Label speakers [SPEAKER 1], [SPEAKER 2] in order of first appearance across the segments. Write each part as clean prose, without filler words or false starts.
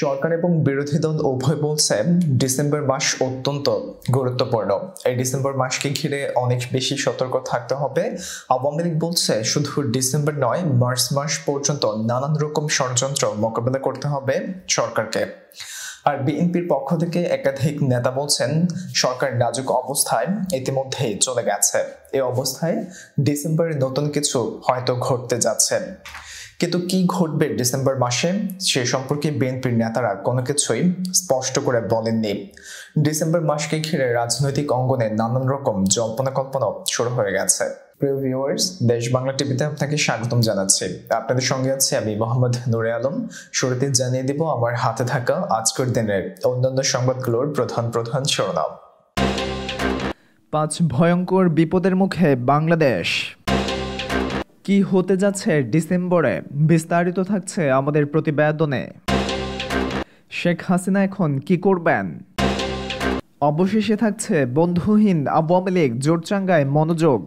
[SPEAKER 1] সরকার এবং বিরোধী দল উভয় বলছে ডিসেম্বর মাস অত্যন্ত গুরুত্বপূর্ণ। এই ডিসেম্বর মাসকে ঘিরে অনেক বেশি সতর্ক থাকতে হবে। আওয়ামী লীগ বলছে শুধু ডিসেম্বর নয়, মার্চ মাস পর্যন্ত নানান রকম ষড়যন্ত্র মোকাবেলা করতে হবে সরকারকে। আর বিএনপির পক্ষ থেকে একাধিক নেতা বলছেন সরকার নাজুক অবস্থায় ইতিমধ্যেই চলে গেছে। এই অবস্থায় ডিসেম্বরে নতুন কিছু হয়তো ঘটতে যাচ্ছে, কিন্তু কি ঘটবে ডিসেম্বর মাসে সে সম্পর্কে বিএনপির নেতারা কোনো কিছুই স্পষ্ট করে বলেননি। ডিসেম্বর মাসকে ঘিরে রাজনৈতিক অঙ্গনে নানান রকম জল্পনা কল্পনা শুরু হয়ে গেছে। প্রিয় ভিউয়ার্স, দেশ বাংলা টিভিতে আপনাকে স্বাগতম জানাচ্ছি। আপনাদের সঙ্গে আছি আমি মোহাম্মদ নুরে আলম। শুরুতে জানিয়ে দিব আমার হাতে থাকা আজকের দিনের অন্যান্য সংবাদগুলোর প্রধান প্রধান শিরোনাম।
[SPEAKER 2] 5 ভয়ঙ্কর বিপদের মুখে বাংলাদেশ। কি হতে যাচ্ছে ডিসেম্বরে, বিস্তারিত থাকছে আমাদের প্রতিবেদনে। শেখ হাসিনা এখন কি করবেন? অবশেষে থাকছে বন্ধুহীন আওয়ামী লীগ, জোটচাঙ্গায় মনোযোগ।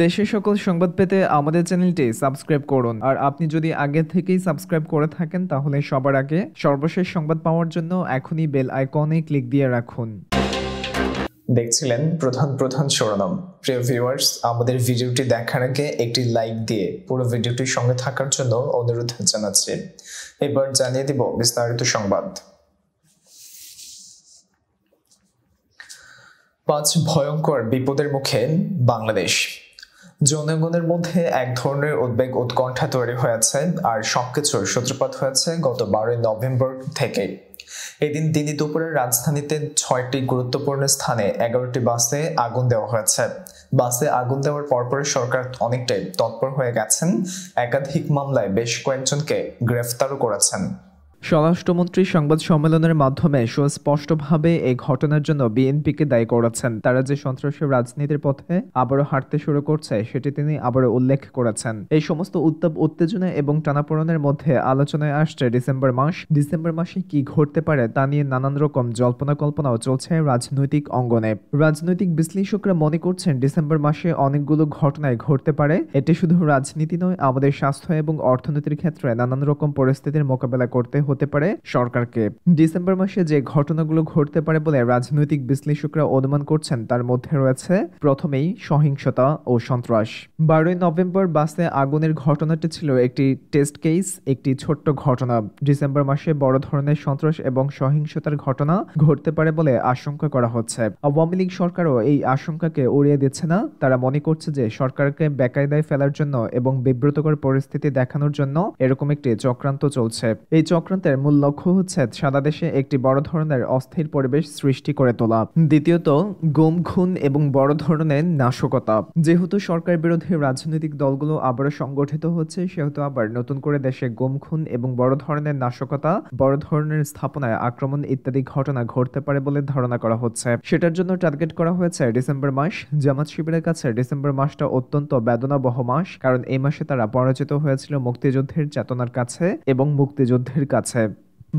[SPEAKER 2] দেশের সকল সংবাদ পেতে আমাদের চ্যানেলটি সাবস্ক্রাইব করুন। আর আপনি যদি আগে থেকেই সাবস্ক্রাইব করে থাকেন তাহলে সবার আগে সর্বশেষ সংবাদ পাওয়ার জন্য এখনই বেল আইকনে ক্লিক দিয়ে রাখুন।
[SPEAKER 1] দেখছিলেন প্রধান প্রধান শিরোনাম। প্রিয় ভিউয়ার্স, আমাদের ভিডিওটি দেখার আগে একটি লাইক দিয়ে পুরো ভিডিওটির সঙ্গে থাকার জন্য অনুরোধ জানাচ্ছি। এবার জানিয়ে দিব বিস্তারিত সংবাদ। 5 ভয়ঙ্কর বিপদের মুখে বাংলাদেশ। জনগণের মধ্যে এক ধরনের উদ্বেগ উৎকণ্ঠা তৈরি হয়েছে, আর সবকিছুর সূত্রপাত হয়েছে গত 12 নভেম্বর থেকে। এদিন দিনে দুপুরে রাজধানীতে 6টি গুরুত্বপূর্ণ স্থানে 11টি বাসে আগুন দেওয়া হয়েছে। বাসে আগুন দেওয়ার পরপরই সরকার অনেকটাই তৎপর হয়ে গেছেন। একাধিক মামলায় বেশ কয়েকজনকে গ্রেফতারও করেছেন।
[SPEAKER 2] স্বরাষ্ট্রমন্ত্রী সংবাদ সম্মেলনের মাধ্যমে সুস্পষ্টভাবে এই ঘটনার জন্য বিএনপিকে দায়ী করেছেন। তারা যে সন্ত্রাসী রাজনীতির পথে আবারও হাঁটতে শুরু করছে সেটি তিনি আবারও উল্লেখ করেছেন। এই সমস্ত উত্তাপ উত্তেজনা এবং টানাপোড়েনের মধ্যে আলোচনায় আসছে ডিসেম্বর মাস। ডিসেম্বর মাসে কি ঘটতে পারে তা নিয়ে নানান রকম জল্পনা কল্পনাও চলছে রাজনৈতিক অঙ্গনে। রাজনৈতিক বিশ্লেষকরা মনে করছেন ডিসেম্বর মাসে অনেকগুলো ঘটনায় ঘটতে পারে। এটি শুধু রাজনীতি নয়, আমাদের স্বাস্থ্য এবং অর্থনীতির ক্ষেত্রে নানান রকম পরিস্থিতির মোকাবেলা করতে হতে পারে সরকারকে। ডিসেম্বর মাসে যে ঘটনাগুলো ঘটতে পারে বলে রাজনৈতিক বিশ্লেষকরা অনুমান করছেন তার মধ্যে রয়েছে প্রথমেই সহিংসতা ও সন্ত্রাস। 12 নভেম্বর বাসে আগুনের ঘটনাটি ছিল একটি টেস্ট কেস, একটি ছোট্ট ঘটনা। ডিসেম্বর মাসে বড় ধরনের সন্ত্রাস এবং সহিংসতার ঘটনা ঘটতে পারে বলে আশঙ্কা করা হচ্ছে। আওয়ামী লীগ সরকারও এই আশঙ্কাকে উড়িয়ে দিচ্ছে না। তারা মনে করছে যে সরকারকে বেকায়দায় ফেলার জন্য এবং বিব্রতকর পরিস্থিতি দেখানোর জন্য এরকম একটি চক্রান্ত চলছে। এই চক্রান্তের মূল লক্ষ্য হচ্ছে সারা দেশে একটি বড় ধরনের অস্থির পরিবেশ সৃষ্টি করে তোলা। দ্বিতীয়ত, গুম খুন এবং বড় ধরনের নাশকতা। যেহেতু সরকার বিরোধী রাজনৈতিক দলগুলো আবারও সংগঠিত হচ্ছে, সেহেতু আবার নতুন করে দেশে গুম খুন এবং বড় ধরনের নাশকতা, বড় ধরনের স্থাপনায় আক্রমণ ইত্যাদি ঘটনা ঘটতে পারে বলে ধারণা করা হচ্ছে। সেটার জন্য টার্গেট করা হয়েছে ডিসেম্বর মাস। জামাত শিবিরের কাছে ডিসেম্বর মাসটা অত্যন্ত বেদনাবহ মাস, কারণ এই মাসে তারা পরাজিত হয়েছিল মুক্তিযুদ্ধের চেতনার কাছে এবং মুক্তিযুদ্ধের কাছে।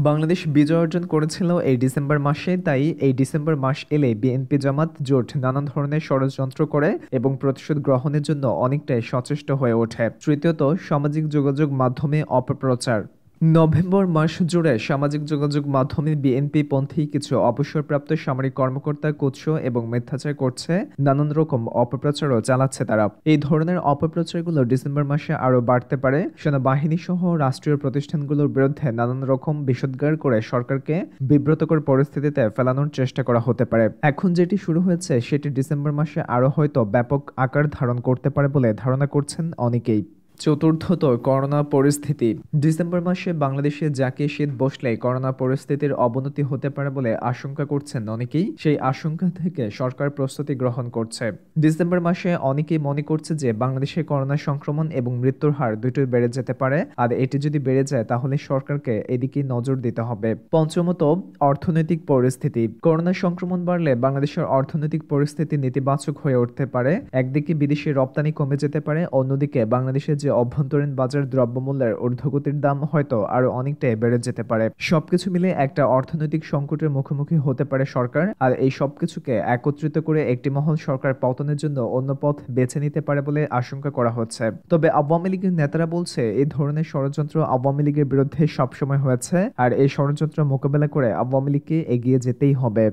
[SPEAKER 2] বাংলাদেশ বিজয় অর্জন করেছিল এই ডিসেম্বর মাসে। তাই এই ডিসেম্বর মাস এলে বিএনপি জামাত জোট নানান ধরনের ষড়যন্ত্র করে এবং প্রতিশোধ গ্রহণের জন্য অনেকটাই সচেষ্ট হয়ে ওঠে। তৃতীয়ত, সামাজিক যোগাযোগ মাধ্যমে অপপ্রচার। নভেম্বর মাস জুড়ে সামাজিক যোগাযোগ মাধ্যমে বিএনপি পন্থী কিছু অবসরপ্রাপ্ত সামরিক কর্মকর্তা কুৎস এবং মিথ্যাচার করছে, নানান রকম অপপ্রচারও চালাচ্ছে তারা। এই ধরনের অপপ্রচারগুলো ডিসেম্বর মাসে আরও বাড়তে পারে। সেনাবাহিনী সহ রাষ্ট্রীয় প্রতিষ্ঠানগুলোর বিরুদ্ধে নানান রকম বিষোদ্গার করে সরকারকে বিব্রতকর পরিস্থিতিতে ফেলানোর চেষ্টা করা হতে পারে। এখন যেটি শুরু হয়েছে সেটি ডিসেম্বর মাসে আরও হয়তো ব্যাপক আকার ধারণ করতে পারে বলে ধারণা করছেন অনেকেই। চতুর্থত, করোনা পরিস্থিতি। ডিসেম্বর মাসে বাংলাদেশে যাকে শীত বসলে করোনা পরিস্থিতির অবনতি হতে পারে বলে আশঙ্কা করছেন অনেকেই। সেই আশঙ্কা থেকে সরকার প্রস্তুতি গ্রহণ করছে। ডিসেম্বর মাসে অনেকেই মনে করছে যে বাংলাদেশে করোনা সংক্রমণ এবং মৃত্যুর হার দুটোই বেড়ে যেতে পারে, আর এটি যদি বেড়ে যায় তাহলে সরকারকে এদিকে নজর দিতে হবে। পঞ্চমত, অর্থনৈতিক পরিস্থিতি। করোনা সংক্রমণ বাড়লে বাংলাদেশের অর্থনৈতিক পরিস্থিতি নেতিবাচক হয়ে উঠতে পারে। একদিকে বিদেশি রপ্তানি কমে যেতে পারে, অন্যদিকে বাংলাদেশের যে যে অভ্যন্তরীণ বাজার দ্রব্যমূল্যের ঊর্ধ্বগতির দাম হয়তো আরো অনেকটাই বেড়ে যেতে পারে। সবকিছু মিলে একটা অর্থনৈতিক সংকটের মুখোমুখি হতে পারে সরকার, আর এই সবকিছুকে একত্রিত করে একটি মহল সরকার পতনের জন্য অন্য পথ বেছে নিতে পারে বলে আশঙ্কা করা হচ্ছে। তবে আওয়ামী লীগের নেতারা বলছে এই ধরনের ষড়যন্ত্র আওয়ামী লীগের বিরুদ্ধে সবসময় হয়েছে, আর এই ষড়যন্ত্র মোকাবেলা করে আওয়ামী লীগকে এগিয়ে যেতেই হবে।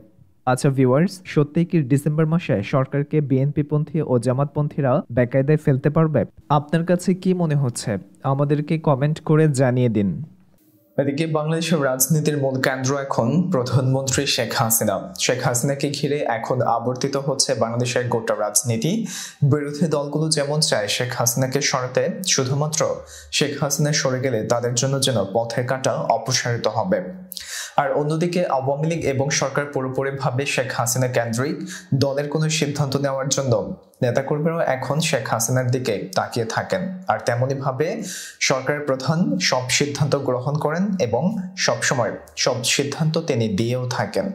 [SPEAKER 2] আচ্ছা ভিউয়ার্স, সত্যিই কি ডিসেম্বর মাসে সরকারকে বিএনপিপন্থী ও জামাতপন্থীরা বেকায়দায় ফেলতে পারবে? আপনার কাছে কি মনে হচ্ছে আমাদেরকে কমেন্ট করে জানিয়ে দিন।
[SPEAKER 1] এদিকে বাংলাদেশের রাজনীতির মূল কেন্দ্র এখন প্রধানমন্ত্রী শেখ হাসিনা। শেখ হাসিনাকে ঘিরে এখন আবর্তিত হচ্ছে বাংলাদেশের গোটা রাজনীতি। বিরোধী দলগুলো যেমন চায় শেখ হাসিনাকে সরাতে, শুধুমাত্র শেখ হাসিনা সরে গেলে তাদের জন্য যেন পথের কাঁটা অপসারিত হবে। আর অন্যদিকে আওয়ামী লীগ এবং সরকার পুরোপুরিভাবে শেখ হাসিনা কেন্দ্রিক। দলের কোনো সিদ্ধান্ত নেওয়ার জন্য নেতাকর্মীরাও এখন শেখ হাসিনার দিকে তাকিয়ে থাকেন, আর তেমনি ভাবে সরকারের প্রধান সব সিদ্ধান্ত গ্রহণ করেন এবং সবসময় সব সিদ্ধান্ত তিনি দিয়েও থাকেন।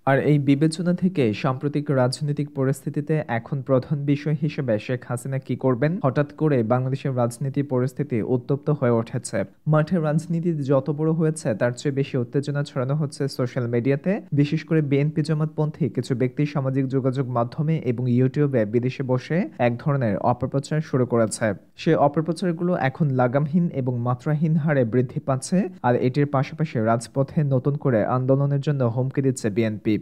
[SPEAKER 2] আর এই বিবেচনা থেকে সাম্প্রতিক রাজনৈতিক পরিস্থিতিতে এখন প্রধান বিষয় হিসেবে শেখ হাসিনা কি করবেন, হঠাৎ করে বাংলাদেশের রাজনীতি পরিস্থিতি উত্তপ্ত হয়ে উঠেছে। মাঠের রাজনীতি যত বড় হয়েছে তার চেয়ে বেশি উত্তেজনা ছড়ানো হচ্ছে সোশ্যাল মিডিয়াতে। বিশেষ করে বিএনপি জামাতপন্থী কিছু ব্যক্তি সামাজিক যোগাযোগ মাধ্যমে এবং ইউটিউবে বিদেশে বসে এক ধরনের অপপ্রচার শুরু করেছে। সে অপপ্রচারগুলো এখন লাগামহীন এবং মাত্রাহীন হারে বৃদ্ধি পাচ্ছে, আর এটির পাশাপাশি রাজপথে নতুন করে আন্দোলনের জন্য হুমকি দিচ্ছে বিএনপি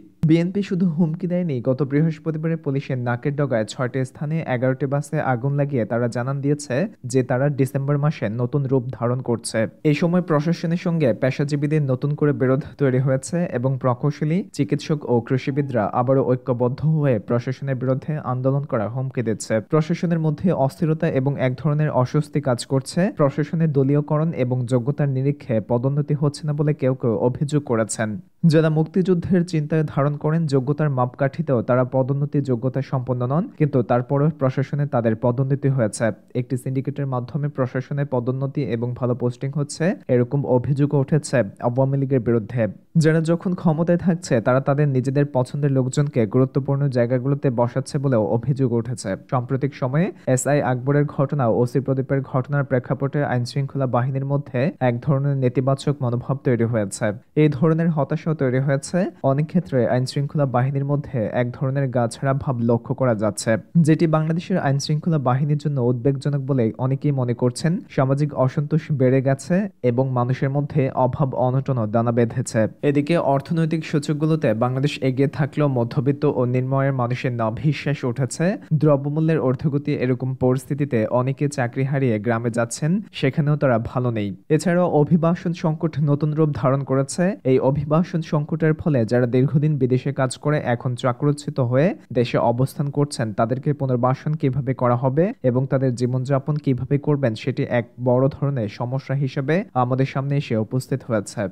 [SPEAKER 2] শুধু হুমকি দেয়নি, গত বৃহস্পতিবারে পুলিশের নাকের ডগায় 6টি স্থানে 11টি বাসে আগুন লাগিয়ে তারা জানান দিয়েছে যে তারা ডিসেম্বর মাসে নতুন রূপ ধারণ করছে। এই সময় প্রশাসনের সঙ্গে পেশাজীবীদের নতুন করে বিরোধ তৈরি হয়েছে এবং প্রকৌশলী, চিকিৎসক ও কৃষিবিদরা আবারও ঐক্যবদ্ধ হয়ে প্রশাসনের বিরুদ্ধে আন্দোলন করা হুমকি দিচ্ছে। প্রশাসনের মধ্যে অস্থিরতা এবং এক ধরনের অস্বস্তি কাজ করছে। প্রশাসনের দলীয়করণ এবং যোগ্যতার নিরীক্ষে পদোন্নতি হচ্ছে না বলে কেউ কেউ অভিযোগ করেছেন। যারা মুক্তিযুদ্ধের চিন্তায় ধারণ করেন যোগ্যতার মাপকাঠিতেও তারা পদোন্নতি যোগ্যতা সম্পন্ন নন, কিন্তু তারপরও প্রশাসনে তাদের পদোন্নতি হয়েছে। একটি সিন্ডিকেটের মাধ্যমে প্রশাসনে পদোন্নতি এবং ভালো পোস্টিং হচ্ছে, এরকম অভিযোগও উঠেছে আওয়ামী লীগের বিরুদ্ধে। যারা যখন ক্ষমতায় থাকছে তারা তাদের নিজেদের পছন্দের লোকজনকে গুরুত্বপূর্ণ জায়গাগুলোতে বসাচ্ছে বলেও অভিযোগ উঠেছে। সাম্প্রতিক সময়ে এসআই আকবরের ঘটনা ও ওসি প্রদীপের ঘটনার প্রেক্ষাপটে আইনশৃঙ্খলা বাহিনীর মধ্যে এক ধরনের নেতিবাচক মনোভাব তৈরি হয়েছে। এই ধরনের হতাশা তৈরি হয়েছে। অনেক ক্ষেত্রে আইনশৃঙ্খলা বাহিনীর মধ্যে এক ধরনের গাছড়া ভাব লক্ষ্য করা যাচ্ছে, যেটি বাংলাদেশের আইনশৃঙ্খলা বাহিনীর জন্য উদ্বেগজনক বলে অনেকেই মনে করছেন। সামাজিক অসন্তোষ বেড়ে গেছে এবং মানুষের মধ্যে অভাব অনটনও দানা বেঁধেছে। এদিকে অর্থনৈতিক সূচকগুলোতে বাংলাদেশ এগিয়ে থাকলেও মধ্যবিত্ত ও নিম্নআয়ের মানুষের নাভিশ্বাস উঠেছে। দ্রব্যমূল্যের ঊর্ধ্বগতি, এরকম পরিস্থিতিতে অনেকে চাকরি হারিয়ে গ্রামে যাচ্ছেন, সেখানেও তারা ভালো নেই। এছাড়াও অভিবাসন সংকট নতুন রূপ ধারণ করেছে। এই অভিবাসন সংকটের ফলে যারা দীর্ঘদিন বিদেশে কাজ করে এখন চাকরচ্যুত হয়ে দেশে অবস্থান করছেন, তাদেরকে পুনর্বাসন কিভাবে করা হবে এবং তাদের জীবনযাপন কিভাবে করবেন, সেটি এক বড় ধরনের সমস্যা হিসেবে আমাদের সামনে এসে উপস্থিত হয়েছে।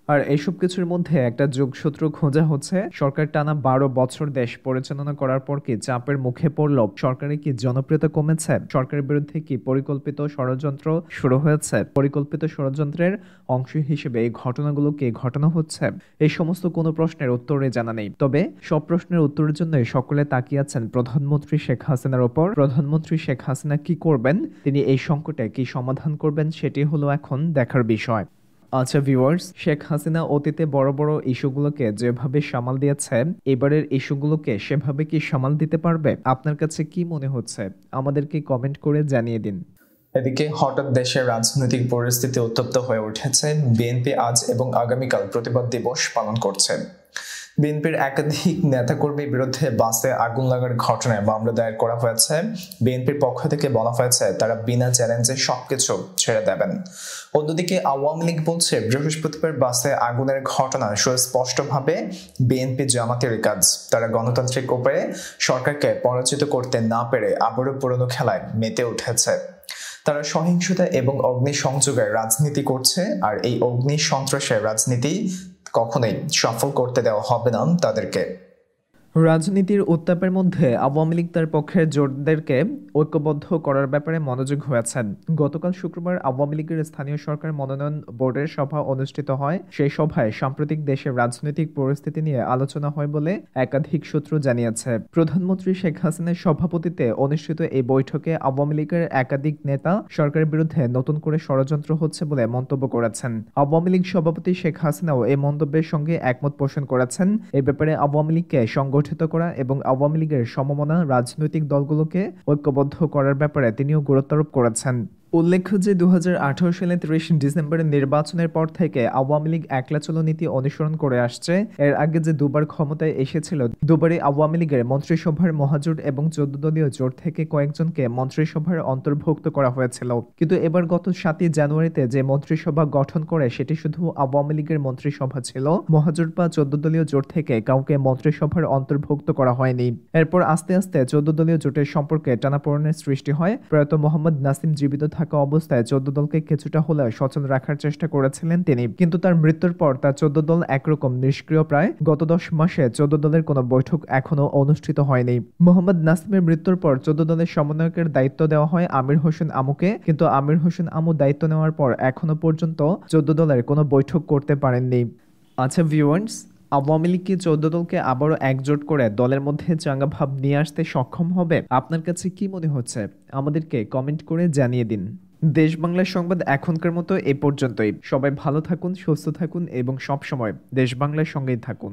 [SPEAKER 2] আর এইসব কিছুর মধ্যে একটা যোগসূত্র খোঁজা হচ্ছে। সরকার টানা 12 বছর দেশ পরিচালনা করার পর কি চাপের মুখে পড়ল? সরকারের কি জনপ্রিয়তা কমেছে? সরকারের বিরুদ্ধে কি পরিকল্পিত ষড়যন্ত্র শুরু হয়েছে? পরিকল্পিত ষড়যন্ত্রের অংশ হিসেবে এই ঘটনাগুলো কি ঘটানো হচ্ছে? এই সমস্ত কোনো প্রশ্নের উত্তরে জানা নেই। তবে সব প্রশ্নের উত্তরের জন্য সকলে তাকিয়ে আছেন প্রধানমন্ত্রী শেখ হাসিনার ওপর। প্রধানমন্ত্রী শেখ হাসিনা কি করবেন, তিনি এই সংকটে কি সমাধান করবেন, সেটি হলো এখন দেখার বিষয়। আচ্ছা ভিউয়ার্স, শেখ হাসিনা অতীতে বড় বড় ইস্যুগুলোকে যেভাবে সামাল দিয়েছে, এবারের ইস্যুগুলোকে সেভাবে কি সামাল দিতে পারবে? আপনার কাছে কি মনে হচ্ছে আমাদেরকে কমেন্ট করে জানিয়ে দিন।
[SPEAKER 1] এদিকে হঠাৎ দেশের রাজনৈতিক পরিস্থিতি উত্তপ্ত হয়ে উঠেছে। বিএনপি আজ এবং আগামীকাল প্রতিবাদ দিবস পালন করছে। বিএনপির একাধিক নেতাকর্মীর বিরুদ্ধে বাসে আগুন লাগার ঘটনায় মামলা দায়ের করা হয়েছে। বিএনপির পক্ষ থেকে বলা হয়েছে তারা বিনা চ্যালেঞ্জে সবকিছু ছেড়ে দেবেন। অন্যদিকে আওয়ামী লীগ বলছে বৃহস্পতিবার বাসে আগুনের ঘটনা সুস্পষ্টভাবে বিএনপি জামাতের কাজ। তারা গণতান্ত্রিক উপায়ে সরকারকে পরাজিত করতে না পেরে আবারও পুরনো খেলায় মেতে উঠেছে। তারা সহিংসতা এবং অগ্নিসংযোগের রাজনীতি করছে, আর এই অগ্নি সন্ত্রাসের রাজনীতি কখনোই সফল করতে দেওয়া হবে না তাদেরকে।
[SPEAKER 2] রাজনীতির উত্তাপের মধ্যে আওয়ামী লীগ তার পক্ষের জোটদেরকে ঐক্যবদ্ধ করার ব্যাপারে মনোযোগ হয়েছেন। গতকাল শুক্রবার আওয়ামী লীগের স্থানীয় সরকার মনোনয়ন বোর্ডের সভা অনুষ্ঠিত হয়। সেই সভায় সাম্প্রতিক দেশের রাজনৈতিক পরিস্থিতি নিয়ে আলোচনা হয় বলে একাধিক সূত্র জানিয়েছে। প্রধানমন্ত্রী শেখ হাসিনার সভাপতিত্বে অনুষ্ঠিত এই বৈঠকে আওয়ামী লীগের একাধিক নেতা সরকারের বিরুদ্ধে নতুন করে ষড়যন্ত্র হচ্ছে বলে মন্তব্য করেছেন। আওয়ামী লীগ সভাপতি শেখ হাসিনাও এই মন্তব্যের সঙ্গে একমত পোষণ করেছেন। এই ব্যাপারে আওয়ামী লীগকে সংগঠিত করা এবং আওয়ামী লীগের সমমনা রাজনৈতিক দলগুলোকে ঐক্যবদ্ধ করার ব্যাপারে তিনিও গুরুত্বারোপ করেছেন। উল্লেখ্য যে 2018 সালে 30 ডিসেম্বরের নির্বাচনের পর থেকে আওয়ামী লীগ একলা চলো নীতি অনুসরণ করে আসছে। এর আগে যে দুবার ক্ষমতায় এসেছিল, দুবারই আওয়ামী লীগের মন্ত্রিসভার মহাজোট এবং 14 দলীয় জোট থেকে কয়েকজনকে মন্ত্রিসভার অন্তর্ভুক্ত করা হয়েছিল। কিন্তু এবার গত 7 জানুয়ারিতে যে মন্ত্রিসভা গঠন করে সেটি শুধু আওয়ামী লীগের মন্ত্রিসভা ছিল। মহাজোট বা 14 দলীয় জোট থেকে কাউকে মন্ত্রিসভার অন্তর্ভুক্ত করা হয়নি। এরপর আস্তে আস্তে 14 দলীয় জোটের সম্পর্কে টানাপোড়েনের সৃষ্টি হয়। প্রয়াত মোহাম্মদ নাসিম জীবিত থাকা অবস্থায় 14 দলকে কিছুটা হলেও সচল রাখার চেষ্টা করেছিলেন তিনি, কিন্তু তার মৃত্যুর পর তার 14 দল একরকম নিষ্ক্রিয় প্রায়। গত 10 মাসে 14 দলের কোনো বৈঠক এখনো অনুষ্ঠিত হয়নি। মোহাম্মদ নাসিমের মৃত্যুর পর 14 দলের সমন্বয়কের দায়িত্ব দেওয়া হয় আমির হোসেন আমুকে, কিন্তু আমির হোসেন আমু দায়িত্ব নেওয়ার পর এখনো পর্যন্ত 14 দলের কোনো বৈঠক করতে পারেননি। আচ্ছা ভিউয়ার্স, আওয়ামী লীগ কি 14 দলকে আবারও একজোট করে দলের মধ্যে চাঙ্গা ভাব নিয়ে আসতে সক্ষম হবে? আপনার কাছে কি মনে হচ্ছে আমাদেরকে কমেন্ট করে জানিয়ে দিন। দেশ বাংলার সংবাদ এখনকার মতো এ পর্যন্তই। সবাই ভালো থাকুন, সুস্থ থাকুন এবং সবসময় দেশ বাংলার সঙ্গেই থাকুন।